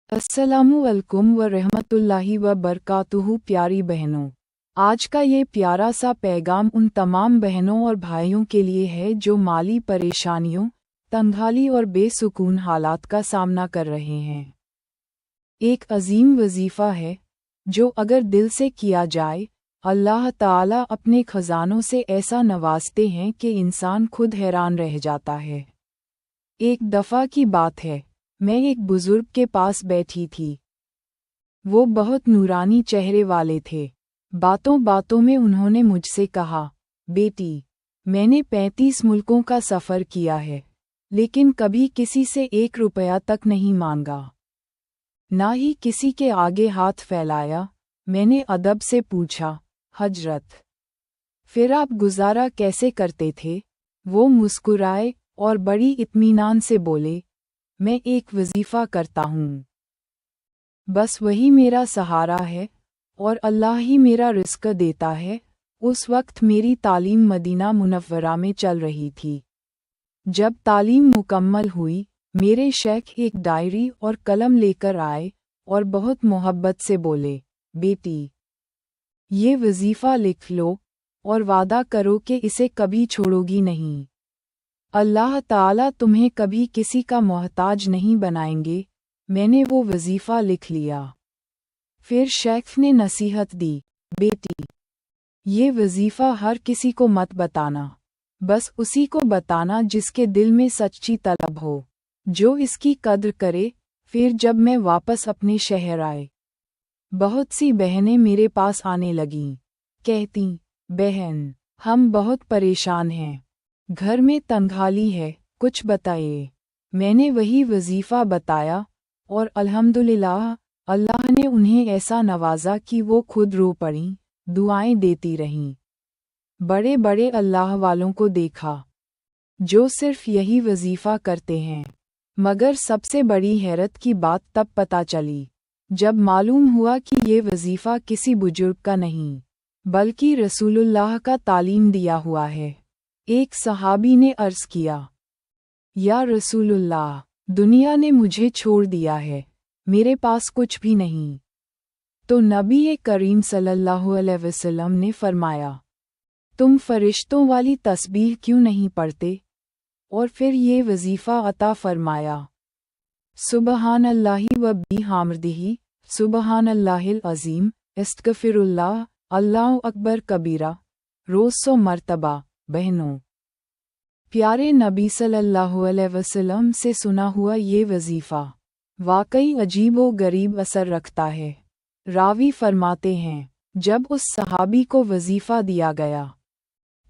अस्सलामु अलैकुम व रहमतुल्लाहि व बरकातुहू। प्यारी बहनों, आज का ये प्यारा सा पैगाम उन तमाम बहनों और भाइयों के लिए है जो माली परेशानियों, तंगहाली और बेसुकून हालात का सामना कर रहे हैं। एक अजीम वजीफ़ा है जो अगर दिल से किया जाए, अल्लाह ताला अपने खजानों से ऐसा नवाजते हैं कि इंसान खुद हैरान रह जाता है। एक दफ़ा की बात है, मैं एक बुजुर्ग के पास बैठी थी। वो बहुत नूरानी चेहरे वाले थे। बातों बातों में उन्होंने मुझसे कहा, बेटी, मैंने 35 मुल्कों का सफ़र किया है, लेकिन कभी किसी से 1 रुपया तक नहीं मांगा, ना ही किसी के आगे हाथ फैलाया। मैंने अदब से पूछा, हजरत, फिर आप गुजारा कैसे करते थे? वो मुस्कुराए और बड़ी इत्मीनान से बोले, मैं एक वजीफ़ा करता हूँ, बस वही मेरा सहारा है और अल्लाह ही मेरा रिज़्क़ देता है। उस वक्त मेरी तालीम मदीना मुनव्वरा में चल रही थी। जब तालीम मुकम्मल हुई, मेरे शेख एक डायरी और कलम लेकर आए और बहुत मोहब्बत से बोले, बेटी, ये वजीफ़ा लिख लो और वादा करो कि इसे कभी छोड़ोगी नहीं। अल्लाह ताला तुम्हें कभी किसी का मोहताज नहीं बनाएंगे। मैंने वो वजीफ़ा लिख लिया। फिर शेख ने नसीहत दी, बेटी, ये वजीफ़ा हर किसी को मत बताना, बस उसी को बताना जिसके दिल में सच्ची तलब हो, जो इसकी कद्र करे। फिर जब मैं वापस अपने शहर आए, बहुत सी बहनें मेरे पास आने लगीं, कहती, बहन, हम बहुत परेशान हैं, घर में तंगहाली है, कुछ बताइए। मैंने वही वजीफ़ा बताया और अल्हम्दुलिल्लाह, अल्लाह ने उन्हें ऐसा नवाजा कि वो खुद रो पड़ीं, दुआएं देती रहीं। बड़े बड़े अल्लाह वालों को देखा जो सिर्फ यही वजीफ़ा करते हैं, मगर सबसे बड़ी हैरत की बात तब पता चली जब मालूम हुआ कि ये वजीफ़ा किसी बुजुर्ग का नहीं, बल्कि रसूलुल्लाह का तालीम दिया हुआ है। एक सहाबी ने अर्ज़ किया, या रसूलुल्लाह, दुनिया ने मुझे छोड़ दिया है, मेरे पास कुछ भी नहीं। तो नबी करीम सल्लल्लाहु अलैहि वसल्लम ने फरमाया, तुम फरिश्तों वाली तस्बीह क्यों नहीं पढ़ते? और फिर ये वजीफ़ा अता फरमाया, सुबहानल्लाहि व बिहम्दिही, सुबहानल्लाहिल अज़ीम, इस्तग़फिरुल्लाह, अल्लाहु अकबर कबीरा, रोज़ 100 मरतबा। बहनों, प्यारे नबी सल्लल्लाहु अलैहि वसल्लम से सुना हुआ ये वजीफ़ा वाकई अजीबो गरीब असर रखता है। रावी फरमाते हैं, जब उस सहाबी को वजीफ़ा दिया गया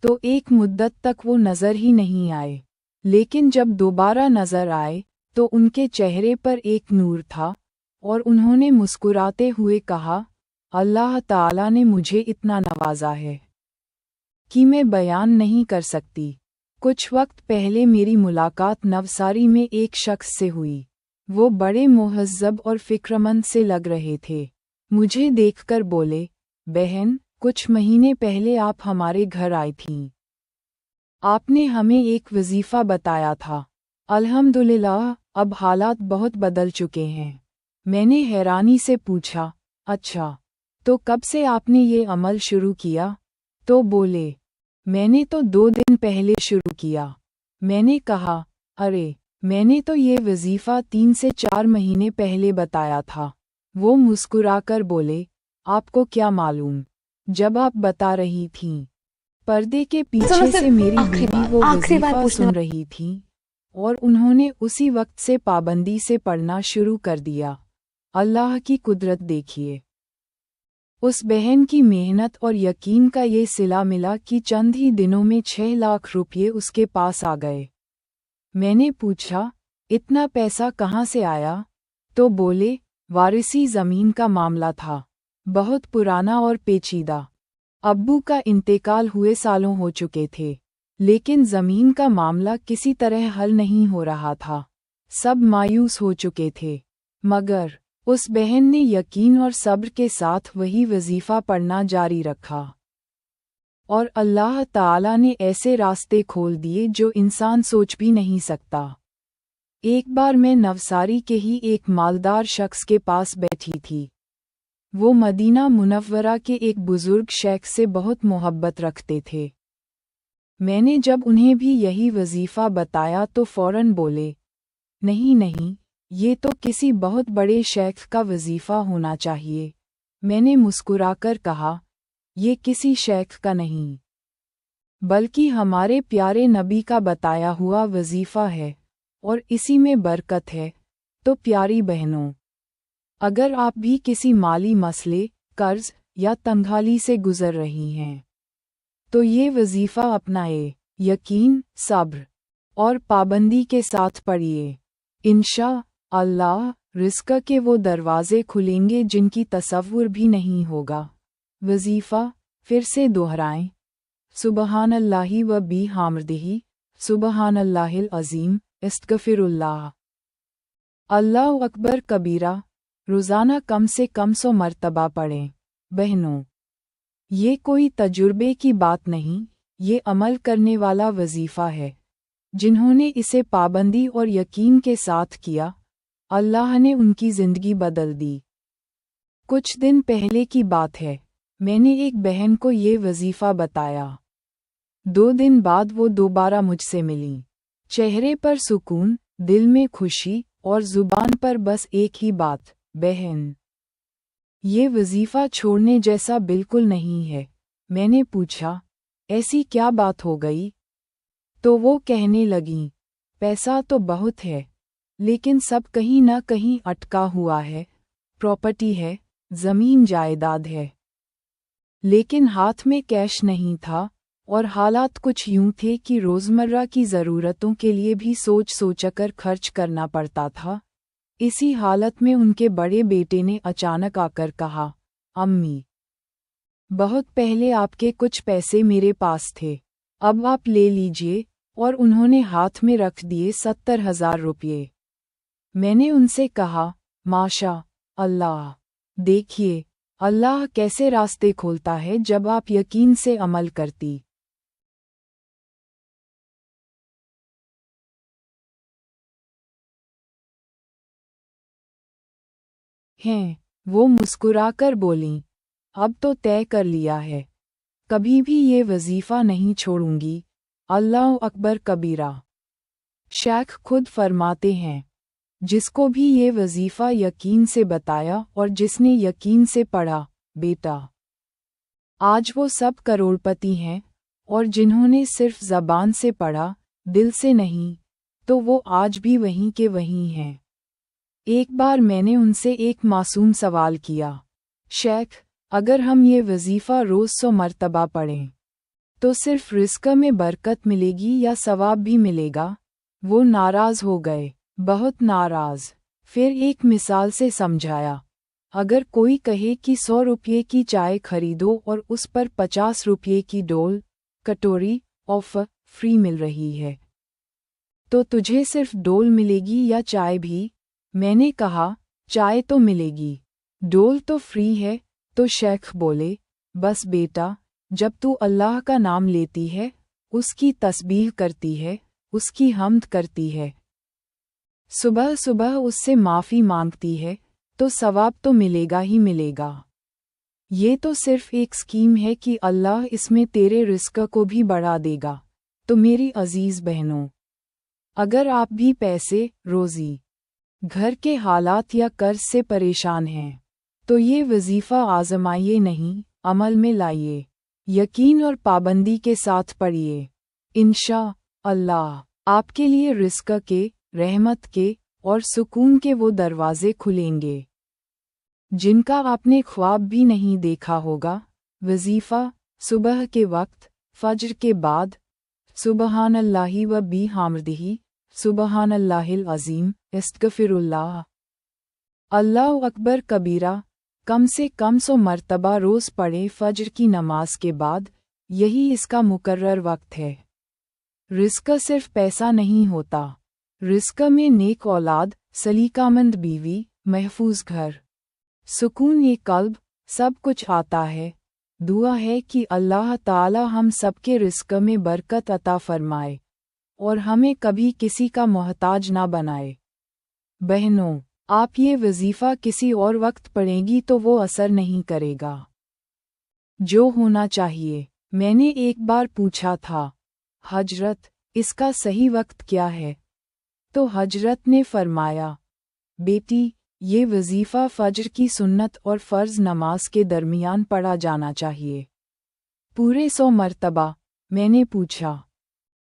तो एक मुद्दत तक वो नज़र ही नहीं आए, लेकिन जब दोबारा नज़र आए तो उनके चेहरे पर एक नूर था और उन्होंने मुस्कुराते हुए कहा, अल्लाह ताला ने मुझे इतना नवाजा है कि मैं बयान नहीं कर सकती। कुछ वक्त पहले मेरी मुलाकात नवसारी में एक शख्स से हुई। वो बड़े मुहज़्ज़ब और फ़िक्रमंद से लग रहे थे। मुझे देखकर बोले, बहन, कुछ महीने पहले आप हमारे घर आई थीं। आपने हमें एक वजीफ़ा बताया था। अल्हम्दुलिल्लाह, अब हालात बहुत बदल चुके हैं। मैंने हैरानी से पूछा, अच्छा, तो कब से आपने ये अमल शुरू किया? तो बोले, मैंने तो 2 दिन पहले शुरू किया। मैंने कहा, अरे, मैंने तो ये वजीफ़ा 3 से 4 महीने पहले बताया था। वो मुस्कुराकर बोले, आपको क्या मालूम, जब आप बता रही थीं, पर्दे के पीछे से मेरी बीवी वो वजीफ़ा सुन रही थी और उन्होंने उसी वक्त से पाबंदी से पढ़ना शुरू कर दिया। अल्लाह की कुदरत देखिए। उस बहन की मेहनत और यकीन का ये सिला मिला कि चंद ही दिनों में 6 लाख रुपये उसके पास आ गए। मैंने पूछा, इतना पैसा कहाँ से आया? तो बोले, वारिसी ज़मीन का मामला था, बहुत पुराना और पेचीदा। अब्बू का इंतकाल हुए सालों हो चुके थे, लेकिन ज़मीन का मामला किसी तरह हल नहीं हो रहा था। सब मायूस हो चुके थे, मगर उस बहन ने यकीन और सब्र के साथ वही वजीफ़ा पढ़ना जारी रखा और अल्लाह ताला ने ऐसे रास्ते खोल दिए जो इंसान सोच भी नहीं सकता। ایک بار میں نوساری کے ہی ایک مالدار شخص کے پاس بیٹھی تھی۔ وہ مدینہ منورہ کے ایک بزرگ شیخ سے بہت محبت رکھتے تھے۔ میں نے جب انہیں بھی یہی وظیفہ بتایا تو فوراً بولے، نہیں نہیں، یہ تو کسی بہت بڑے شیخ کا وظیفہ ہونا چاہیے۔ میں نے مسکرا کر کہا، یہ کسی شیخ کا نہیں، بلکہ ہمارے پیارے نبی کا بتایا ہوا وظیفہ ہے، اور اسی میں برکت ہے۔ تو پیاری بہنوں، اگر آپ بھی کسی مالی مسئلے، قرض یا تنگحالی سے گزر رہی ہیں تو یہ وظیفہ اپنائے، یقین، صبر اور پابندی کے ساتھ پڑھیے۔ انشاء اللہ رزق کے وہ دروازے کھلیں گے جن کی تصور بھی نہیں ہوگا۔ وظیفہ پھر سے دہرائیں، سبحان اللہ و بحمدہ، سبحان اللہ العظیم، استغفر اللہ، اللہ اکبر کبیرہ، روزانہ کم سے کم 100 مرتبہ پڑھیں۔ بہنوں، یہ کوئی تجربے کی بات نہیں، یہ عمل کرنے والا وظیفہ ہے۔ جنہوں نے اسے پابندی اور یقین کے ساتھ کیا، اللہ نے ان کی زندگی بدل دی۔ کچھ دن پہلے کی بات ہے، میں نے ایک بہن کو یہ وظیفہ بتایا۔ 2 دن بعد وہ دوبارہ مجھ سے ملیں، چہرے پر سکون، دل میں خوشی، اور زبان پر بس ایک ہی بات، بہن، یہ وظیفہ چھوڑنے جیسا بالکل نہیں ہے۔ میں نے پوچھا، ایسی کیا بات ہو گئی؟ تو وہ کہنے لگیں، پیسہ تو بہت ہے، لیکن سب کہیں نہ کہیں اٹکا ہوا ہے، پراپرٹی ہے، زمین جائیداد ہے، لیکن ہاتھ میں کیش نہیں تھا، اور حالات کچھ یوں تھے کہ روزمرہ کی ضرورتوں کے لیے بھی سوچ کر خرچ کرنا پڑتا تھا۔ اسی حالت میں ان کے بڑے بیٹے نے اچانک آ کر کہا، امی، بہت پہلے آپ کے کچھ پیسے میرے پاس تھے، اب آپ لے لیجئے، اور انہوں نے ہاتھ میں رکھ دیے 70,000 روپے۔ میں نے ان سے کہا، ماشاء اللہ، دیکھیے اللہ کیسے راستے کھولتا ہے جب آپ یقین سے عمل کرتی ہیں۔ وہ مسکرا کر بولیں، اب تو طے کر لیا ہے، کبھی بھی یہ وظیفہ نہیں چھوڑوں گی، اللہ اکبر کبیرہ۔ شیخ خود فرماتے ہیں، جس کو بھی یہ وظیفہ یقین سے بتایا اور جس نے یقین سے پڑھا، بیٹا، آج وہ سب کروڑپتی ہیں، اور جنہوں نے صرف زبان سے پڑھا، دل سے نہیں، تو وہ آج بھی وہیں کے وہیں ہیں۔ ایک بار میں نے ان سے ایک معصوم سوال کیا، شیخ، اگر ہم یہ وظیفہ روز 100 مرتبہ پڑھیں تو صرف رزق میں برکت ملے گی یا ثواب بھی ملے گا؟ وہ ناراض ہو گئے، بہت ناراض۔ پھر ایک مثال سے سمجھایا، اگر کوئی کہے کہ 100 روپے کی چائے خریدو اور اس پر 50 روپے کی ڈول، کٹوری آف فری مل رہی ہے، تو تجھے صرف ڈول ملے گی یا چائے بھی؟ میں نے کہا، چائے تو ملے گی، ڈول تو فری ہے۔ تو شیخ بولے، بس بیٹا، جب تو اللہ کا نام لیتی ہے، اس کی تسبیح کرتی ہے، اس کی حمد کرتی ہے، صبح صبح اس سے معافی مانگتی ہے، تو ثواب تو ملے گا ہی ملے گا۔ یہ تو صرف ایک سکیم ہے کہ اللہ اس میں تیرے رزق کو بھی بڑھا دے گا۔ تو میری عزیز بہنوں، اگر آپ بھی پیسے، روزی، گھر کے حالات یا قرض سے پریشان ہیں تو یہ وظیفہ آزمائیے نہیں، عمل میں لائیے، یقین اور پابندی کے ساتھ پڑھیے۔ انشاء اللہ آپ کے لیے رزق کے، رحمت کے اور سکون کے وہ دروازے کھلیں گے جن کا آپ نے خواب بھی نہیں دیکھا ہوگا۔ وظیفہ صبح کے وقت، فجر کے بعد، سبحان اللہ و بحمدہ، سبحان اللہ العظیم، استغفر اللہ، اللہ اکبر کبیرہ، کم سے کم 100 مرتبہ روز پڑھیں فجر کی نماز کے بعد، یہی اس کا مقرر وقت ہے۔ رزق صرف پیسہ نہیں ہوتا، رزق میں نیک اولاد، سلیقہ مند بیوی، محفوظ گھر، سکون قلب، سب کچھ آتا ہے۔ دعا ہے کہ اللہ تعالی ہم سب کے رزق میں برکت عطا فرمائے اور ہمیں کبھی کسی کا محتاج نہ بنائے۔ बहनों, आप ये वजीफ़ा किसी और वक्त पढ़ेंगी तो वो असर नहीं करेगा जो होना चाहिए। मैंने एक बार पूछा था, हजरत, इसका सही वक्त क्या है? तो हजरत ने फरमाया, बेटी, ये वजीफ़ा फज्र की सुन्नत और फ़र्ज़ नमाज के दरमियान पढ़ा जाना चाहिए। पूरे 100 मरतबा। मैंने पूछा,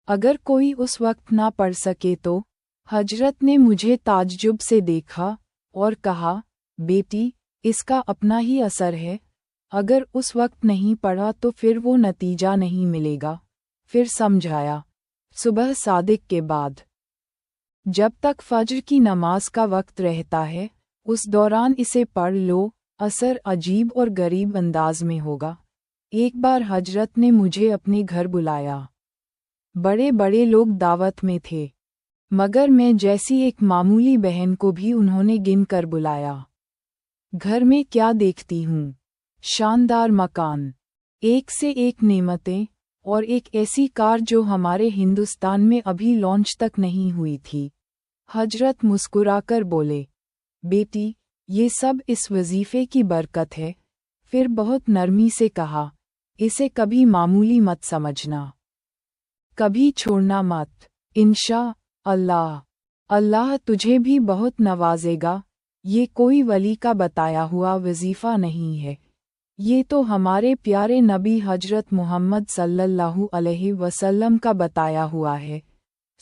अगर कोई उस वक्त ना पढ़ सके तो? हजरत ने मुझे ताज्जुब से देखा और कहा, बेटी, इसका अपना ही असर है। अगर उस वक्त नहीं पढ़ा तो फिर वो नतीजा नहीं मिलेगा। फिर समझाया, सुबह सादिक के बाद जब तक फज्र की नमाज का वक्त रहता है, उस दौरान इसे पढ़ लो, असर अजीब और गरीब अंदाज में होगा। एक बार हजरत ने मुझे अपने घर बुलाया। बड़े बड़े लोग दावत में थे, मगर मैं जैसी एक मामूली बहन को भी उन्होंने गिन कर बुलाया। घर में क्या देखती हूँ? शानदार मकान, एक से एक नेमतें, और एक ऐसी कार जो हमारे हिंदुस्तान में अभी लॉन्च तक नहीं हुई थी। हजरत मुस्कुराकर बोले, बेटी, ये सब इस वजीफे की बरकत है। फिर बहुत नरमी से कहा, इसे कभी मामूली मत समझना, कभी छोड़ना मत। इंशा अल्लाह, अल्लाह तुझे भी बहुत नवाजेगा। ये कोई वली का बताया हुआ वजीफा नहीं है, ये तो हमारे प्यारे नबी हजरत मोहम्मद सल्लल्लाहु अलैहि वसल्लम का बताया हुआ है।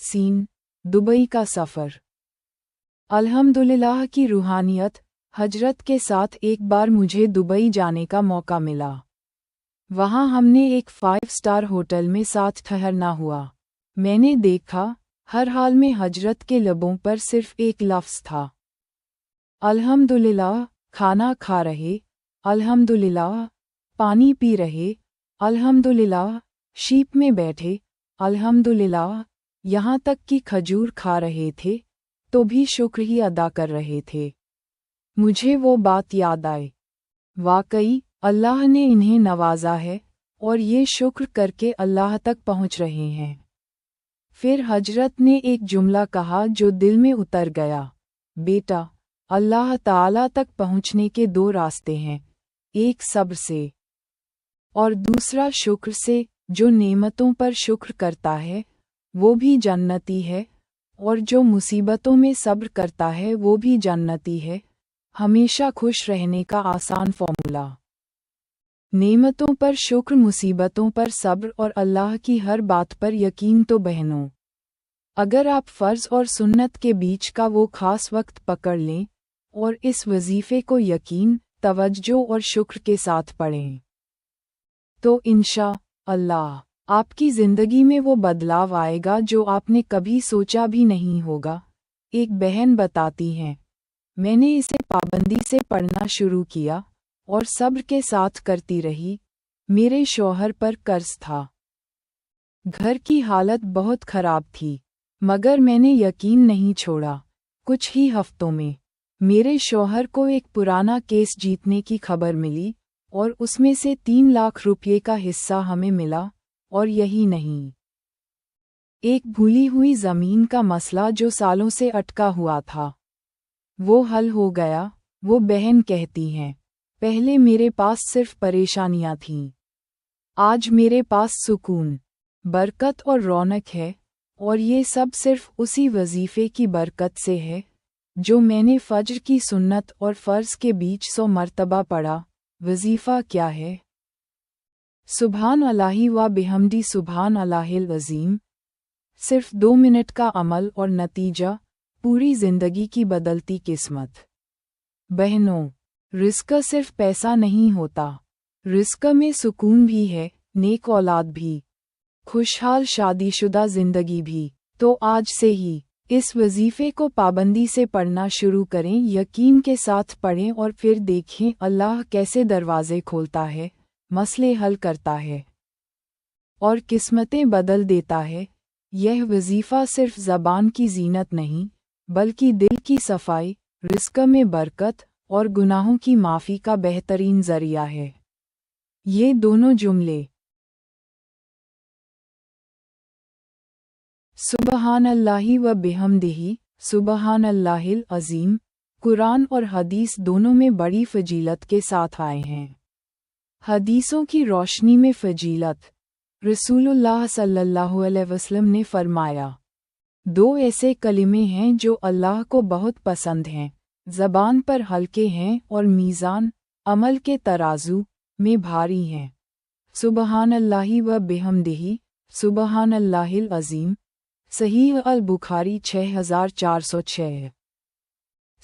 सीन, दुबई का सफ़र। अल्हम्दुलिल्लाह की रूहानियत, हजरत के साथ एक बार मुझे दुबई जाने का मौका मिला। वहाँ हमने एक 5 स्टार होटल में साथ ठहरना हुआ। मैंने देखा, हर हाल में हजरत के लबों पर सिर्फ एक लफ्ज़ था, अल्हम्दुलिल्लाह। खाना खा रहे, अल्हम्दुलिल्लाह। पानी पी रहे, अल्हम्दुलिल्लाह। शीप में बैठे, अल्हम्दुलिल्लाह। यहाँ तक कि खजूर खा रहे थे तो भी शुक्र ही अदा कर रहे थे। मुझे वो बात याद आई, वाकई अल्लाह ने इन्हें नवाजा है और ये शुक्र करके अल्लाह तक पहुँच रहे हैं। फिर हजरत ने एक जुमला कहा जो दिल में उतर गया, बेटा, अल्लाह ताला तक पहुँचने के 2 रास्ते हैं, एक सब्र से और दूसरा शुक्र से। जो नेमतों पर शुक्र करता है वो भी जन्नती है, और जो मुसीबतों में सब्र करता है वो भी जन्नती है। हमेशा खुश रहने का आसान फॉर्मूला। नेमतों पर शुक्र, मुसीबतों पर सब्र और अल्लाह की हर बात पर यकीन। तो बहनों, अगर आप फ़र्ज़ और सुन्नत के बीच का वो खास वक्त पकड़ लें और इस वजीफ़े को यकीन, तवज्जो और शुक्र के साथ पढ़ें, तो इंशा अल्लाह आपकी ज़िंदगी में वो बदलाव आएगा जो आपने कभी सोचा भी नहीं होगा। एक बहन बताती हैं, मैंने इसे पाबंदी से पढ़ना शुरू किया और सब्र के साथ करती रही। मेरे शौहर पर कर्ज था, घर की हालत बहुत खराब थी, मगर मैंने यकीन नहीं छोड़ा। कुछ ही हफ्तों में मेरे शौहर को एक पुराना केस जीतने की खबर मिली और उसमें से 3 लाख रुपये का हिस्सा हमें मिला। और यही नहीं, एक भूली हुई ज़मीन का मसला जो सालों से अटका हुआ था, वो हल हो गया। वो बहन कहती हैं, पहले मेरे पास सिर्फ परेशानियां थीं, आज मेरे पास सुकून, बरकत और रौनक है। और ये सब सिर्फ उसी वजीफ़े की बरकत से है जो मैंने फज्र की सुन्नत और फ़र्ज़ के बीच 100 मरतबा पढ़ा। वजीफ़ा क्या है? सुभान अल्लाहि व बिहम्दी सुभान अल्लाहिल अज़ीम। सिर्फ 2 मिनट का अमल और नतीजा, पूरी ज़िंदगी की बदलती किस्मत। बहनों, रिज़्क़ सिर्फ पैसा नहीं होता, रिज़्क़ में सुकून भी है, नेक औलाद भी, खुशहाल शादीशुदा ज़िंदगी भी। तो आज से ही इस वजीफ़े को पाबंदी से पढ़ना शुरू करें, यकीन के साथ पढ़ें और फिर देखें अल्लाह कैसे दरवाज़े खोलता है, मसले हल करता है और किस्मतें बदल देता है। यह वजीफ़ा सिर्फ ज़बान की जीनत नहीं, बल्कि दिल की सफाई, रिज़्क़ में बरकत और गुनाहों की माफ़ी का बेहतरीन ज़रिया है। ये दोनों जुमले, सुबहान अल्लाहि व बिहम्दिही, सुबहान अल्लाहिल अज़ीम कुरान और हदीस दोनों में बड़ी फजीलत के साथ आए हैं। हदीसों की रोशनी में फजीलत। रसूलुल्लाह सल्लल्लाहु अलैहि वसल्लम ने फरमाया, दो ऐसे कलिमे हैं जो अल्लाह को बहुत पसंद हैं, ज़बान पर हल्के हैं और मीज़ान अमल के तराजू में भारी हैं। सुबहान अल्लाहि व बिहम्दिही, सुबहान अल्लाहिल अज़ीम। सहीह अल बुखारी 6406।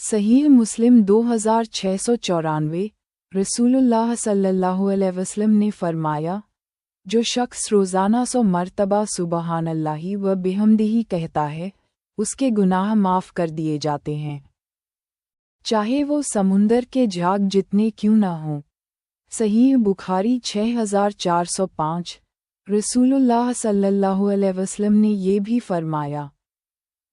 सहीह मुस्लिम 2694। रसूलुल्लाह सल्लल्लाहु अलैहि वसल्लम ने फरमाया, जो शख्स रोज़ाना 100 मरतबा सुबहान अल्लाहि व बिहम्दिही कहता है, उसके गुनाह माफ़ कर दिए जाते हैं, चाहे वो समुंदर के झाग जितने क्यों न हों। सहीह बुखारी 6405। रसूलुल्लाह सल्लल्लाहु अलैहि वसल्लम ने ये भी फरमाया,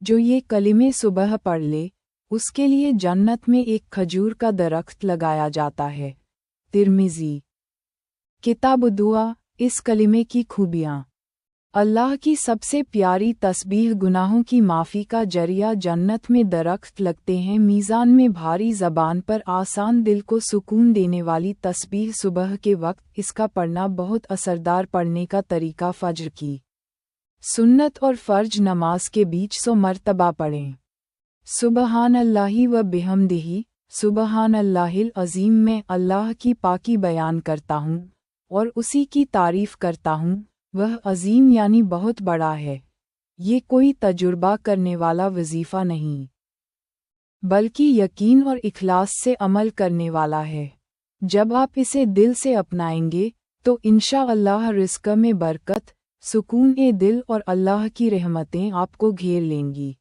जो ये कलिमे सुबह पढ़ ले, उसके लिए जन्नत में एक खजूर का दरख्त लगाया जाता है। तिर्मिज़ी। किताब दुआ। इस कलिमे की खूबियाँ। अल्लाह की सबसे प्यारी तस्बीह गुनाहों की माफ़ी का जरिया। जन्नत में दरख्त लगते हैं, मीज़ान में भारी, ज़बान पर आसान, दिल को सुकून देने वाली तस्बीह सुबह के वक्त इसका पढ़ना बहुत असरदार। पढ़ने का तरीका फ़ज्र की सुन्नत और फ़र्ज नमाज के बीच 100 मरतबा पढ़ें। सुबहान अल्लाहि व बिहम्दिही, सुबहान अल्लाहिल अज़ीम। मैं अल्लाह की पाकी बयान करता हूँ और उसी की तारीफ़ करता हूँ, वह अज़ीम यानी बहुत बड़ा है। ये कोई तजुर्बा करने वाला वजीफ़ा नहीं, बल्कि यकीन और इखलास से अमल करने वाला है। जब आप इसे दिल से अपनाएंगे तो इंशाअल्लाह रिज़्क़ में बरकत, सुकून दिल और अल्लाह की रहमतें आपको घेर लेंगी।